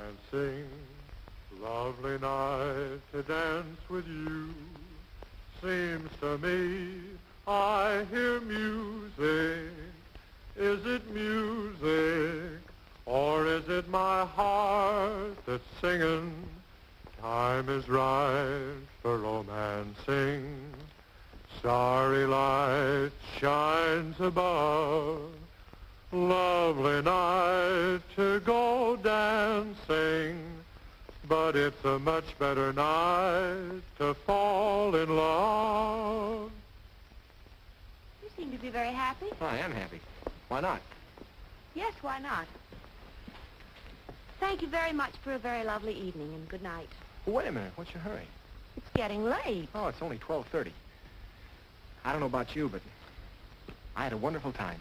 Dancing, lovely night to dance with you. Seems to me I hear music. Is it music, or is it my heart that's singing? Time is right for romancing. Starry light shines above. Lovely night to go dancing. But it's a much better night to fall in love. You seem to be very happy. Oh, I am happy. Why not? Yes, why not? Thank you very much for a very lovely evening, and good night. Well, wait a minute. What's your hurry? It's getting late. Oh, it's only 12:30. I don't know about you, but I had a wonderful time.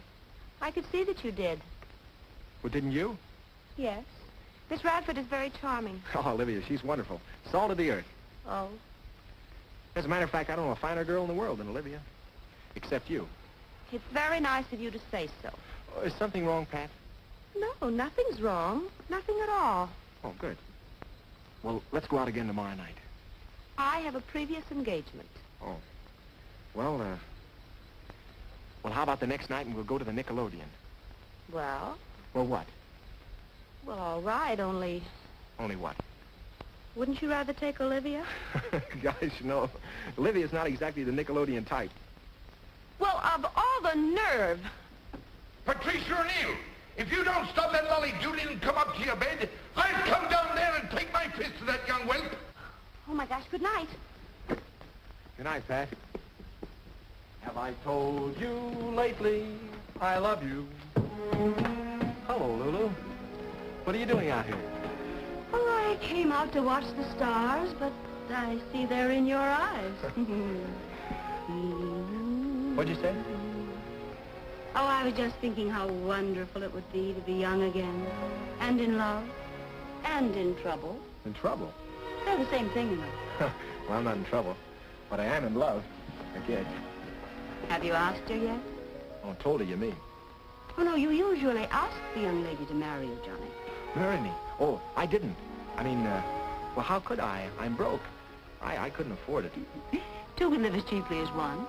I could see that you did. Well, didn't you? Yes. Miss Radford is very charming. Oh, Olivia, she's wonderful. Salt of the earth. Oh? As a matter of fact, I don't know a finer girl in the world than Olivia. Except you. It's very nice of you to say so. Oh, is something wrong, Pat? No, nothing's wrong. Nothing at all. Oh, good. Well, let's go out again tomorrow night. I have a previous engagement. Oh. Well, how about the next night and we'll go to the Nickelodeon? Well? Well, what? Well, all right, only... Only what? Wouldn't you rather take Olivia? Guys, no. Olivia's not exactly the Nickelodeon type. Well, of all the nerve! Patricia O'Neill, if you don't stop that lolly Judy and come up to your bed, I'll come down there and take my fist to that young whelp. Oh, my gosh, good night. Good night, Pat. Have I told you lately I love you? Hello, Lulu. What are you doing out here? Oh, I came out to watch the stars, but I see they're in your eyes. What'd you say? Oh, I was just thinking how wonderful it would be to be young again, and in love, and in trouble. In trouble? They're the same thing, you know. Well, I'm not in trouble, but I am in love, I guess. Have you asked her yet? Oh, told her you mean. Oh, no, you usually ask the young lady to marry you, Johnny. Marry me? Oh, I didn't. I mean, well, how could I? I'm broke. I couldn't afford it. Two can live as cheaply as one.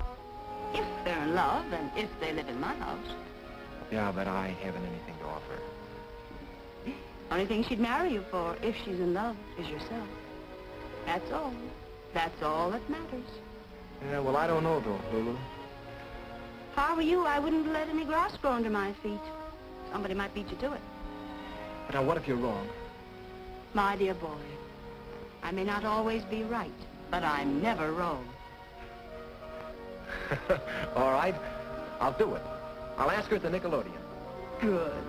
If they're in love, and if they live in my house. Yeah, but I haven't anything to offer. Only thing she'd marry you for, if she's in love, is yourself. That's all. That's all that matters. Yeah, well, I don't know, though, Lulu. If I were you, I wouldn't let any grass grow under my feet. Somebody might beat you to it. But now, what if you're wrong? My dear boy, I may not always be right, but I'm never wrong. All right, I'll do it. I'll ask her at the Nickelodeon. Good.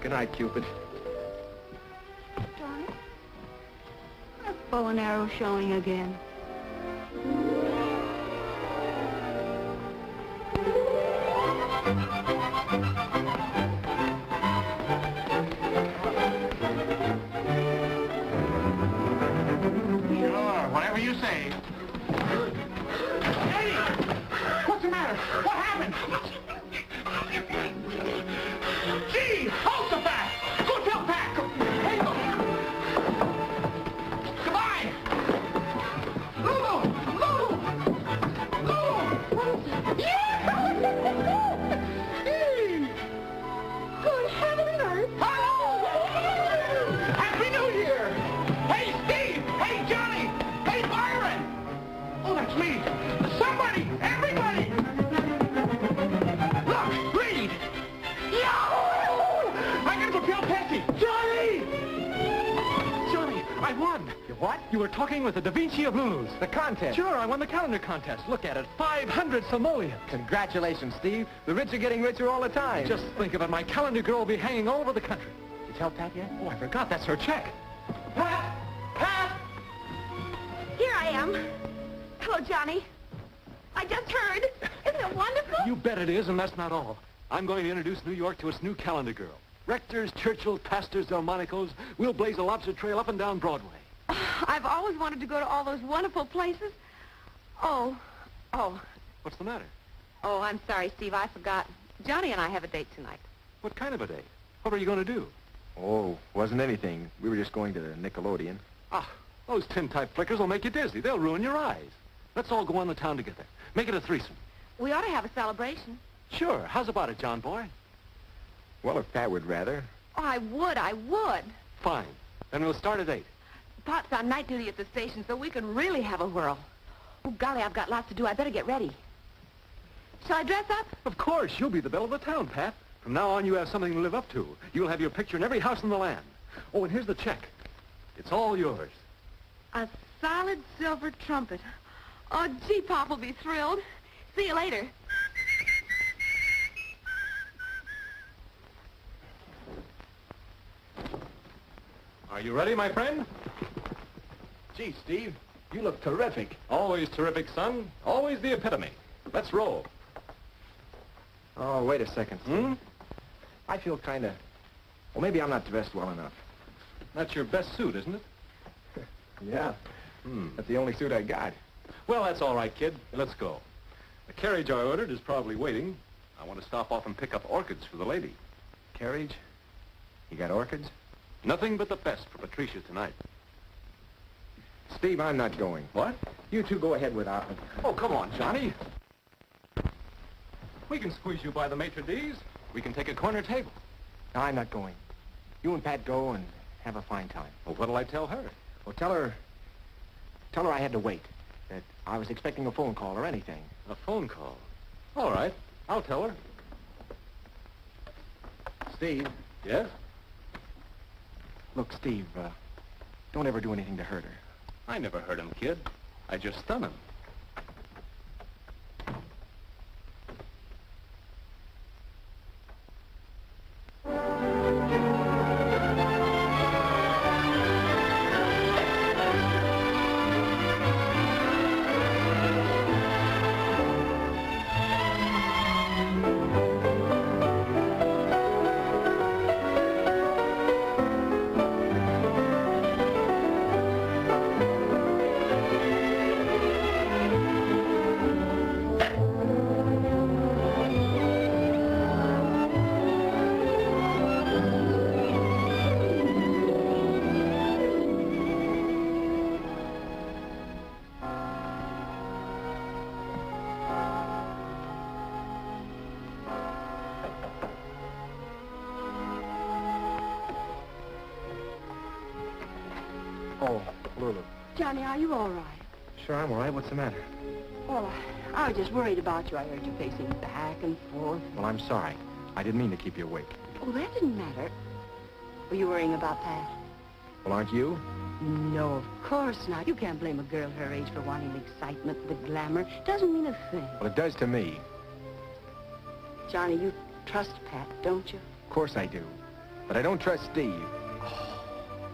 Good night, Cupid. Johnny, that bow and arrow showing again. Sure, whatever you say. Hey! What's the matter? What happened? Gee! Halt the back! Go tell Pat! Hey, look! Goodbye! Lulu! Lulu! Lulu! Yeah! Hey! Good heaven and earth! Hello! Happy New Year! Hey, Steve! Hey, Johnny! Hey, Byron! Oh, that's me! Somebody! Everybody! Look! Read! Yahoo! I gotta propel Patsy! Johnny! Johnny, I won. You what? You were talking with the Da Vinci of Lulus. The contest. Sure, I won the calendar contest. Look at it, 500 simoleons. Congratulations, Steve. The rich are getting richer all the time. Just think of it, my calendar girl will be hanging all over the country. Did you tell Pat yet? Oh, I forgot, that's her check. Pat! Pat! Here I am. Hello, Johnny. I just heard. Isn't it wonderful? You bet it is, and that's not all. I'm going to introduce New York to its new calendar girl. Rectors, Churchill, Pastors, Delmonicos. We'll blaze a lobster trail up and down Broadway. I've always wanted to go to all those wonderful places. Oh. What's the matter? Oh, I'm sorry, Steve. I forgot. Johnny and I have a date tonight. What kind of a date? What are you going to do? Oh, wasn't anything. We were just going to the Nickelodeon. Ah, those tin-type flickers will make you dizzy. They'll ruin your eyes. Let's all go on the town together. Make it a threesome. We ought to have a celebration. Sure. How's about it, John boy? Well, if Pat would rather. Oh, I would. Fine. Then we'll start at 8. Pot's on night duty at the station, so we can really have a whirl. Oh, golly, I've got lots to do. I better get ready. Shall I dress up? Of course. You'll be the belle of the town, Pat. From now on, you have something to live up to. You'll have your picture in every house in the land. Oh, and here's the check. It's all yours. A solid silver trumpet. Oh, gee, Pop will be thrilled. See you later. Are you ready, my friend? Gee, Steve, you look terrific. Always terrific, son. Always the epitome. Let's roll. Oh, wait a second, Steve. Hmm? I feel kind of... Well, maybe I'm not dressed well enough. That's your best suit, isn't it? Yeah. That's the only suit I got. Well, that's all right, kid. Let's go. The carriage I ordered is probably waiting. I want to stop off and pick up orchids for the lady. Carriage? You got orchids? Nothing but the best for Patricia tonight. Steve, I'm not going. What? You two go ahead without me. Oh, come on, Johnny. We can squeeze you by the maitre d's. We can take a corner table. No, I'm not going. You and Pat go and have a fine time. Well, what'll I tell her? Well, tell her I had to wait. That I was expecting a phone call or anything. A phone call. All right. I'll tell her. Steve. Yes? Look, Steve, don't ever do anything to hurt her. I never hurt him, kid. I just stun him. Oh, Lulu. Johnny, are you all right? Sure, I'm all right. What's the matter? Well, I was just worried about you. I heard you pacing back and forth. Well, I'm sorry. I didn't mean to keep you awake. Oh, that didn't matter. Were you worrying about Pat? Well, aren't you? No, of course not. You can't blame a girl her age for wanting the excitement, the glamour. Doesn't mean a thing. Well, it does to me. Johnny, you trust Pat, don't you? Of course I do. But I don't trust Steve.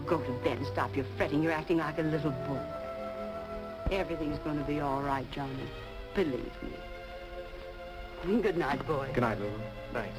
Go to bed and stop your fretting. You're acting like a little boy. Everything's going to be all right, Johnny. Believe me. Good night, boy. Good night, Lulu. Thanks.